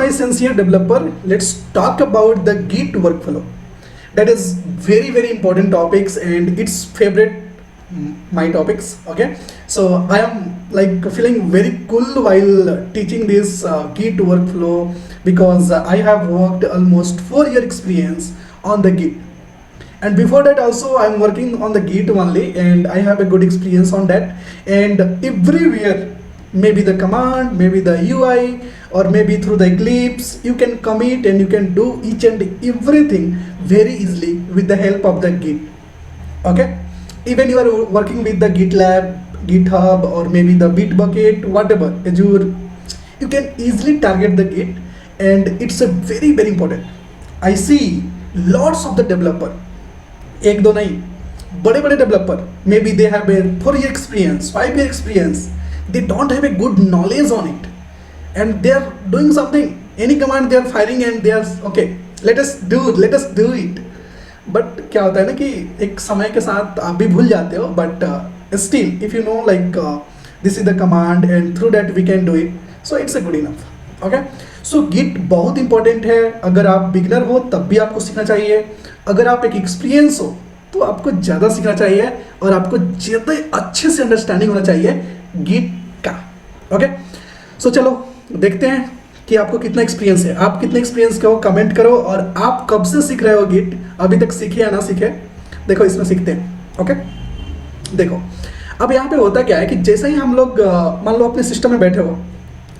my sincere developer, let's talk about the Git workflow. That is very important topics and it's favorite my topics. Okay, so I am like feeling very cool while teaching this Git workflow because I have worked almost 4 year experience on the Git, and before that also I'm working on the Git only and I have a good experience on that. And everywhere, maybe the command, maybe the UI, or maybe through the Eclipse, you can commit and you can do each and everything very easily with the help of the Git. Okay, even you are working with the GitLab, GitHub, or maybe the Bitbucket, whatever, Azure, you can easily target the Git, and it's a very important. I see lots of the developer, एक दो नहीं, बड़े बड़े developer, may be they have a 4 year experience, 5 year experience, they don't have a good knowledge on it and they are doing something, any command they are firing and they are okay, let us do it. But क्या होता है ना कि एक समय के साथ आप भी भूल जाते हो, but still if you know like this is the command and through that we can do it, so it's a good enough. Okay, so git बहुत इंपॉर्टेंट है. अगर आप बिगनर हो तब भी आपको सीखना चाहिए, अगर आप एक एक्सपीरियंस हो तो आपको ज़्यादा सीखना चाहिए और आपको ज़्यादा अच्छे से अंडरस्टैंडिंग होना चाहिए गिट का. ओके, सो चलो देखते हैं कि आपको कितना एक्सपीरियंस है, आप कितने एक्सपीरियंस के हो, कमेंट करो. और आप कब से सीख रहे हो गिट, अभी तक सीखे या ना सीखे, देखो इसमें सीखते हैं. ओके, देखो अब यहाँ पे होता क्या है कि जैसे ही हम लोग मान लो अपने सिस्टम में बैठे हो,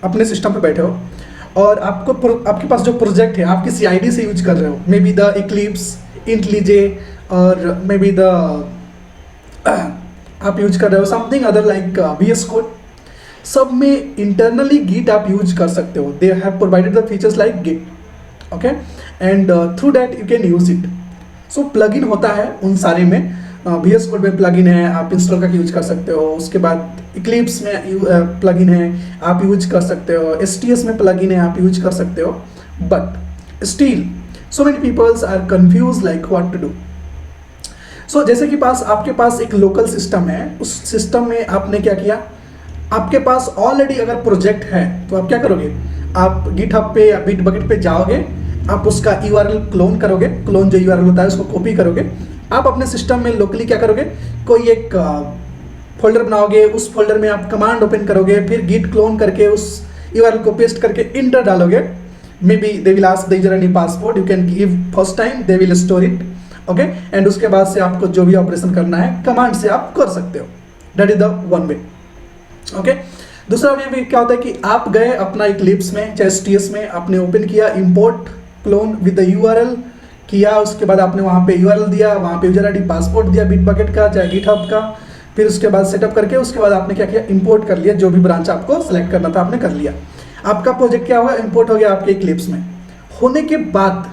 अपने सिस्टम पे बैठे हो और आपके पास जो प्रोजेक्ट है आप किसी आईडी से यूज कर रहे हो, maybe the Eclipse, IntelliJ, और मे बी द आप यूज कर रहे हो something other like VS code. सब में इंटरनली गिट आप यूज कर सकते हो. They have provided the features like git. Okay, and through that you can use it. So plugin होता है उन सारे में, VS कोड में प्लगइन है, आप इंस्टॉल करके यूज कर सकते हो. उसके बाद इक्लिप्स में प्लगइन है, आप यूज कर सकते हो. STS में प्लगइन है, आप यूज कर सकते हो. But still so many peoples are confuse like what to do. So जैसे कि आपके पास एक लोकल सिस्टम है, उस सिस्टम में आपने क्या किया, आपके पास ऑलरेडी अगर प्रोजेक्ट है तो आप क्या करोगे, आप गिटहब पे या बिटबकेट पे जाओगे, आप उसका URL क्लोन करोगे, क्लोन जो URL होता है उसको कॉपी करोगे, आप अपने सिस्टम में लोकली क्या करोगे, कोई एक फोल्डर बनाओगे, उस फोल्डर में आप कमांड ओपन करोगे, फिर गिट क्लोन करके उस URL को पेस्ट करके इंटर डालोगे. May be they will ask the user any password, you can give first time, they will store it. Okay, and उसके बाद से आपको जो भी ऑपरेशन करना है कमांड से आप कर सकते हो. That is the one way. Okay, दूसरा वे क्या होता है कि आप गए अपना इक्लिप्स में चाहे STS में, आपने ओपन किया, import clone with the URL किया, उसके बाद आपने वहाँ पे URL दिया, वहाँ पे यूजर ID पासपोर्ट दिया बिटबकेट का चाहे गिटहब का, फिर उसके बाद सेटअप करके उसके बाद आपने क्या किया, इंपोर्ट कर लिया, जो भी ब्रांच आपको सेलेक्ट करना था आपने कर लिया. आपका प्रोजेक्ट क्या हुआ, इंपोर्ट हो गया आपके इक्लिप्स में. होने के बाद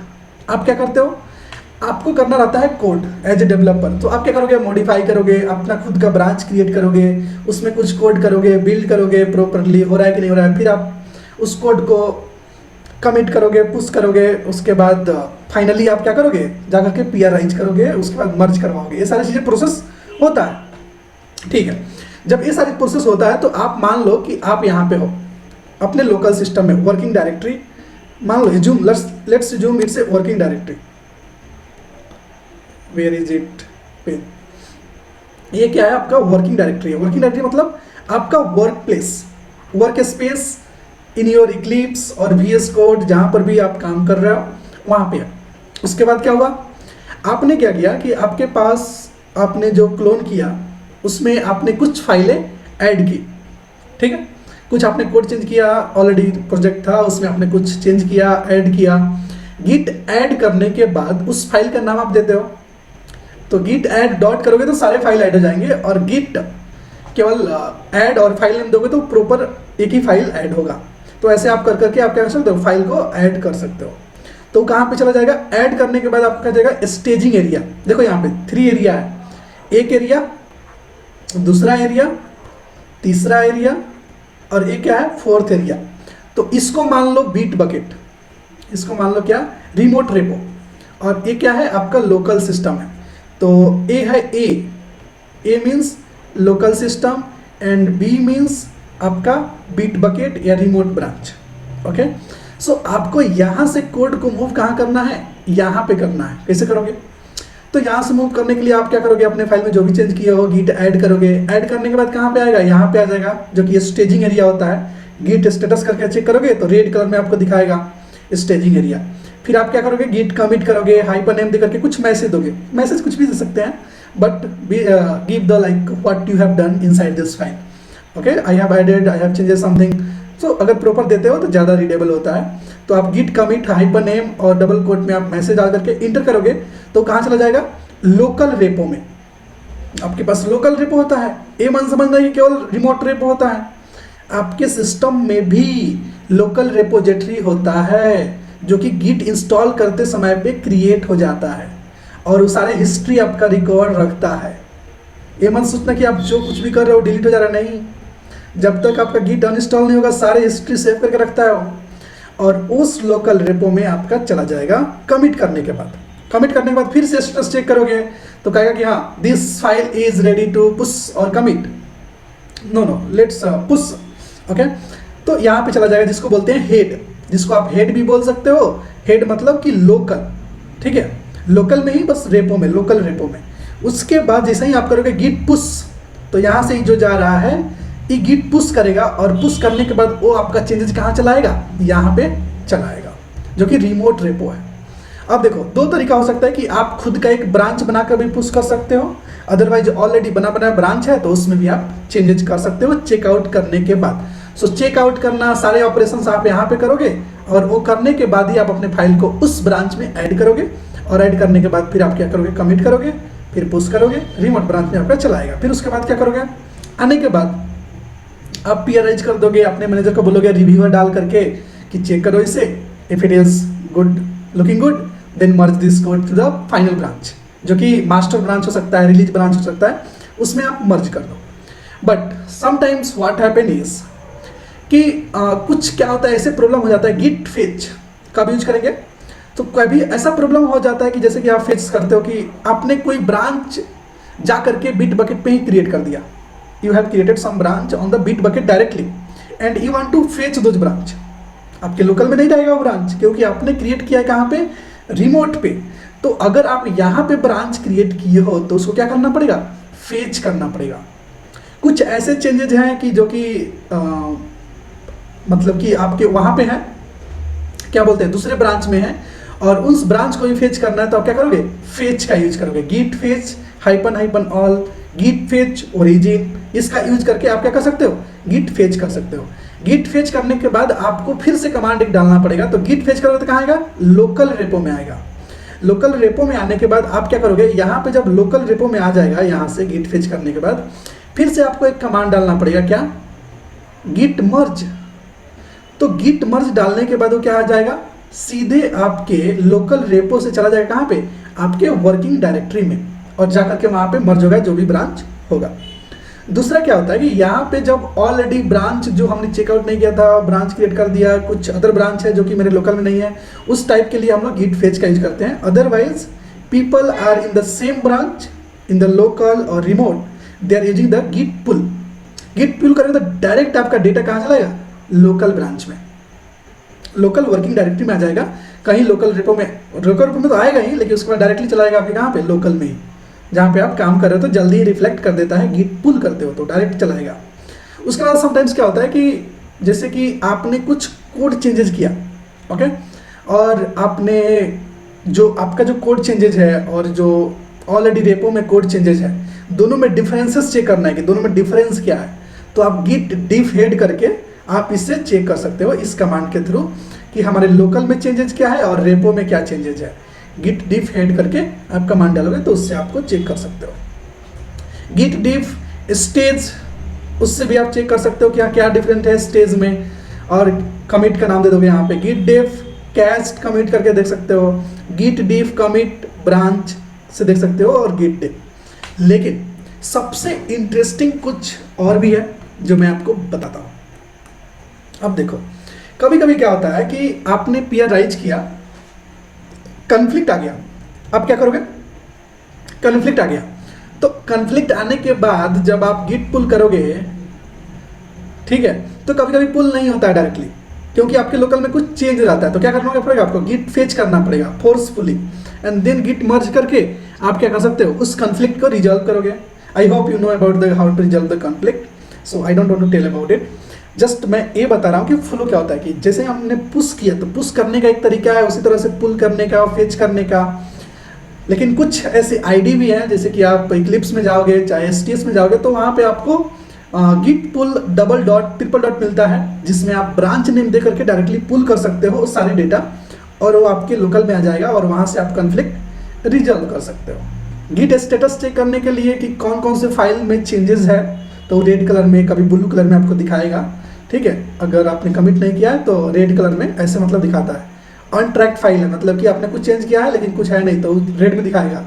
आप क्या करते हो, आपको करना रहता है कोड एज ए डेवलपर. तो आप क्या करोगे, मॉडिफाई करोगे, अपना खुद का ब्रांच क्रिएट करोगे, उसमें कुछ कोड करोगे, बिल्ड करोगे, प्रॉपरली हो रहा है कि नहीं हो रहा है, फिर आप उस कोड को कमिट करोगे, पुश करोगे. उसके बाद फाइनली आप क्या करोगे, जाकर के PRize करोगे, उसके बाद मर्ज करवाओगे. ये सारी चीज़ें प्रोसेस होता है. ठीक है, जब ये सारी प्रोसेस होता है तो आप मान लो कि आप यहाँ पे हो अपने लोकल सिस्टम में, वर्किंग डायरेक्टरी मान लो, assume, let's assume it's a working directory. Where is it pen, ये क्या है, आपका वर्किंग डायरेक्टरी है. वर्किंग डायरेक्टरी मतलब आपका work place, work space in your eclipse और VS कोड, जहाँ पर भी आप काम कर रहे हो वहाँ पे है. उसके बाद क्या हुआ, आपने क्या किया कि आपके पास आपने जो क्लोन किया उसमें आपने कुछ फाइलें ऐड की. ठीक है, कुछ आपने कोड चेंज किया, ऑलरेडी प्रोजेक्ट था उसमें आपने कुछ चेंज किया, ऐड किया. गिट ऐड करने के बाद उस फाइल का नाम आप देते हो, तो गिट ऐड डॉट करोगे तो सारे फाइल ऐड हो जाएंगे, और गिट केवल ऐड और फाइल नेम दोगे तो प्रॉपर एक ही फाइल ऐड होगा. तो ऐसे आप कर करके आप क्या कर सकते हो, फाइल को ऐड कर सकते हो. तो कहाँ पे चला जाएगा, ऐड करने के बाद आपका क्या जाएगा, स्टेजिंग एरिया. देखो यहाँ पे 3 एरिया है, एक एरिया, दूसरा एरिया, तीसरा एरिया, और एक क्या है, 4th एरिया. तो इसको मान लो बिटबकेट, इसको मान लो क्या, रिमोट रेपो, और ये क्या है, आपका लोकल सिस्टम है. तो ए है, A means local system and B means आपका बिटबकेट या रिमोट ब्रांच. ओके, सो आपको यहाँ से कोड को मूव कहाँ करना है, यहाँ पे करना है। कैसे करोगे, तो यहाँ से मूव करने के लिए आप क्या करोगे, अपने फाइल में जो भी चेंज किया हो गिट ऐड करोगे। ऐड करने के बाद कहाँ पे आएगा, यहाँ पे आ जाएगा, जो कि स्टेजिंग एरिया होता है। गिट स्टेटस करके चेक करोगे तो रेड कलर में आपको दिखाएगा स्टेजिंग एरिया। फिर आप क्या करोगे, गिट कमिट करोगे, हाइपरनेम दे करके कुछ मैसेज दोगे। मैसेज कुछ भी दे सकते हैं, but give the like what you have done inside this file. Okay, I have added, I have changes something. So अगर प्रॉपर देते हो तो ज़्यादा रीडेबल होता है। तो आप गिट कमिट हाइपरनेम और डबल कोट में आप मैसेज डाल करके इंटर करोगे तो कहाँ चला जाएगा, लोकल रेपो में। आपके पास लोकल रेपो होता है, ये मन समझना कि केवल रिमोट रेपो होता है। आपके सिस्टम में भी लोकल रेपोजिटरी होता है, जो कि गिट इंस्टॉल करते समय पे क्रिएट हो जाता है और वो सारे हिस्ट्री आपका रिकॉर्ड रखता है। ये मत सोचना कि आप जो कुछ भी कर रहे हो डिलीट हो जा रहा है, नहीं। जब तक आपका गिट अनइंस्टॉल नहीं होगा सारे हिस्ट्री सेव करके रखता है वो, और उस लोकल रेपो में आपका चला जाएगा कमिट करने के बाद। कमिट करने के बाद फिर से स्टेटस चेक करोगे तो कहेगा कि हाँ this file is ready to push और commit, no let's push. Okay, तो यहाँ पे चला जाएगा, जिसको बोलते हैं हेड, जिसको आप हेड भी बोल सकते हो। हेड मतलब कि लोकल, ठीक है, लोकल में ही, बस रेपो में, लोकल रेपो में। उसके बाद जैसे ही आप करोगे गिट पुश, तो यहाँ से ही जो जा रहा है ये गिट पुश करेगा, और पुश करने के बाद वो आपका चेंजेस कहाँ चलाएगा, यहाँ पे चलाएगा, जो कि रिमोट रेपो है। अब देखो, दो तरीका हो सकता है कि आप खुद का एक ब्रांच बनाकर भी पुश कर सकते हो, अदरवाइज ऑलरेडी बना बनाया ब्रांच है तो उसमें भी आप चेंजेस कर सकते हो चेकआउट करने के बाद। सो चेकआउट करना, सारे ऑपरेशंस आप यहाँ पे करोगे, और वो करने के बाद ही आप अपने फाइल को उस ब्रांच में ऐड करोगे, और ऐड करने के बाद फिर आप क्या करोगे, कमिट करोगे, फिर पुश करोगे, रिमोट ब्रांच में आपका चलाएगा। फिर उसके बाद क्या करोगे, आने के बाद आप पीआरआईज कर दोगे, अपने मैनेजर को बोलोगे रिव्यूअर डाल करके कि चेक करो इसे, if it is good, looking good, then merge this code to the final branch, जो कि मास्टर ब्रांच हो सकता है, रिलीज ब्रांच हो सकता है, उसमें आप मर्ज कर दो। But sometimes what happen is कि कुछ क्या होता है, ऐसे प्रॉब्लम हो जाता है, गिट फेच कब यूज करेंगे, तो कभी ऐसा प्रॉब्लम हो जाता है कि जैसे कि आप फेच करते हो कि आपने कोई ब्रांच जा करके बिट बकेट पे ही क्रिएट कर दिया। You have created some branch on the Bitbucket directly and you want to fetch those branch. आपके लोकल में नहीं रहेगा वो ब्रांच, क्योंकि आपने क्रिएट किया है कहाँ पे, रिमोट पे। तो अगर आप यहाँ पे ब्रांच क्रिएट किए हो तो उसको क्या करना पड़ेगा, फेच करना पड़ेगा। कुछ ऐसे चेंजेज हैं कि जो कि मतलब कि आपके वहाँ पे हैं, क्या बोलते हैं, दूसरे ब्रांच में है, और उस ब्रांच को भी फेच करना है, तो आप क्या करोगे, फेच का यूज करोगे, git fetch hyphen all, git fetch origin, इसका यूज करके आप क्या कर सकते हो, गिट फेच कर सकते हो। गिट फेच करने के बाद आपको फिर से कमांड एक डालना पड़ेगा, तो गिट फेच करोगे तो कहाँ आएगा, लोकल रेपो में आएगा। लोकल रेपो में आने के बाद आप क्या करोगे, यहाँ पे जब लोकल रेपो में आ जाएगा, यहाँ से गिट फेच करने के बाद फिर से आपको एक कमांड डालना पड़ेगा, क्या, गिट मर्ज। तो गिट मर्ज डालने के बाद वो क्या आ जाएगा, सीधे आपके लोकल रेपो से चला जाएगा कहाँ पे, आपके वर्किंग डायरेक्टरी में, और जाकर के वहाँ पे मर्ज होगा जो भी ब्रांच होगा। दूसरा क्या होता है कि यहाँ पे जब ऑलरेडी ब्रांच जो हमने चेकआउट नहीं किया था, ब्रांच क्रिएट कर दिया, कुछ अदर ब्रांच है जो कि मेरे लोकल में नहीं है, उस टाइप के लिए हम लोग गिट फेच का यूज करते हैं। Otherwise people are in the same branch in the local और remote, they are using the git pull. Git pull करेंगे तो डायरेक्ट आपका डेटा कहाँ चलाएगा, लोकल ब्रांच में, लोकल वर्किंग डायरेक्टरी में आ जाएगा। कहीं लोकल रेपो में तो आएगा ही, लेकिन उसके बाद डायरेक्टली चलाएगा आपके कहाँ पे, लोकल में ही, जहाँ पे आप काम कर रहे हो तो जल्दी ही रिफ्लेक्ट कर देता है, गिट पुल करते हो तो डायरेक्ट चलाएगा। उसके बाद समटाइम्स क्या होता है कि जैसे कि आपने कुछ कोड चेंजेस किया, ओके, और आपने जो आपका जो कोड चेंजेस है और जो ऑलरेडी रेपो में कोड चेंजेस है, दोनों में डिफरेंसेस चेक करना है कि दोनों में डिफरेंस क्या है, तो आप गिट डिफ हेड करके आप इससे चेक कर सकते हो इस कमांड के थ्रू कि हमारे लोकल में चेंजेस क्या है और रेपो में क्या चेंजेस है। गिट डिफ हेड करके आप कमांड डालोगे तो उससे आपको चेक कर सकते हो। गिट डिफ स्टेज, उससे भी आप चेक कर सकते हो कि क्या डिफरेंट है स्टेज में, और कमिट का नाम दे दोगे यहाँ पे, गिट डिफ कैस्ट कमिट करके देख सकते हो, गिट डिफ कमिट ब्रांच से देख सकते हो, और गिट डिफ। लेकिन सबसे इंटरेस्टिंग कुछ और भी है जो मैं आपको बताता हूँ। अब देखो, कभी कभी क्या होता है कि आपने पीआरआईज किया, कन्फ्लिक्ट आ गया, अब क्या करोगे, कन्फ्लिक्ट आ गया, तो कन्फ्लिक्ट आने के बाद जब आप गिट पुल करोगे, ठीक है, तो कभी कभी पुल नहीं होता है डायरेक्टली, क्योंकि आपके लोकल में कुछ चेंज रहता है, तो क्या करना पड़ेगा आपको, गिट फेच करना पड़ेगा फोर्सफुली, एंड देन गिट मर्ज करके आप क्या कर सकते हो, उस कॉन्फ्लिक्ट को रिजॉल्व करोगे। I hope you know about the how to resolve the conflict, so I don't want to tell about it. Just मैं ये बता रहा हूँ कि फ्लो क्या होता है, कि जैसे हमने पुश किया तो पुश करने का एक तरीका है, उसी तरह से पुल करने का और फेच करने का। लेकिन कुछ ऐसे आईडी भी हैं, जैसे कि आप इक्लिप्स में जाओगे चाहे एसटीएस में जाओगे, तो वहाँ पे आपको गिट पुल डबल डॉट ट्रिपल डॉट मिलता है, जिसमें आप ब्रांच नेम दे करके डायरेक्टली पुल कर सकते हो सारे डेटा, और वो आपके लोकल में आ जाएगा और वहाँ से आप कॉन्फ्लिक्ट रिजॉल्व कर सकते हो। गिट स्टेटस चेक करने के लिए कि कौन कौन से फाइल में चेंजेस है, तो रेड कलर में, कभी ब्लू कलर में आपको दिखाएगा, ठीक है। अगर आपने कमिट नहीं किया है तो रेड कलर में ऐसे मतलब दिखाता है। अनट्रैक्ड फाइल है, मतलब कि आपने कुछ चेंज किया है लेकिन कुछ है नहीं, तो रेड में दिखाएगा।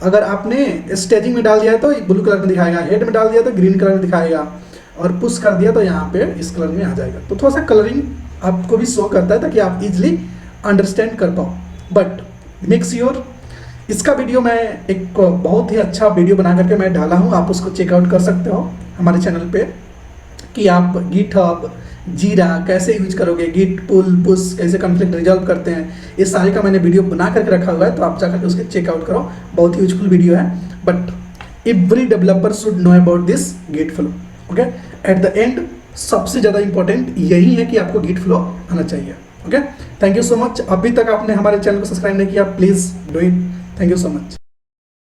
अगर आपने स्टेजिंग में डाल दिया है तो ब्लू कलर में दिखाएगा, हेड में डाल दिया तो ग्रीन कलर में दिखाएगा, और पुश कर दिया तो यहाँ पे इस कलर में आ जाएगा। तो थोड़ा सा कलरिंग आपको भी शो करता है ताकि आप इजिली अंडरस्टैंड कर पाओ। बट मेक श्योर, इसका वीडियो मैं एक बहुत ही अच्छा वीडियो बना करके मैं डाला हूँ, आप उसको चेकआउट कर सकते हो हमारे चैनल पे, कि आप गिटहब, जीरा कैसे यूज करोगे, गिट पुल पुश कैसे कॉन्फ्लिक्ट रिजॉल्व करते हैं, ये सारे का मैंने वीडियो बना करके रखा हुआ है, तो आप जाकर के उसके चेकआउट करो, बहुत ही यूजफुल वीडियो है। But every developer should know about this git flow, okay. At the end सबसे ज़्यादा इंपॉर्टेंट यही है कि आपको गिट फ्लो आना चाहिए, okay. Thank you so much. अभी तक आपने हमारे चैनल को सब्सक्राइब नहीं किया, please do it. Thank you so much.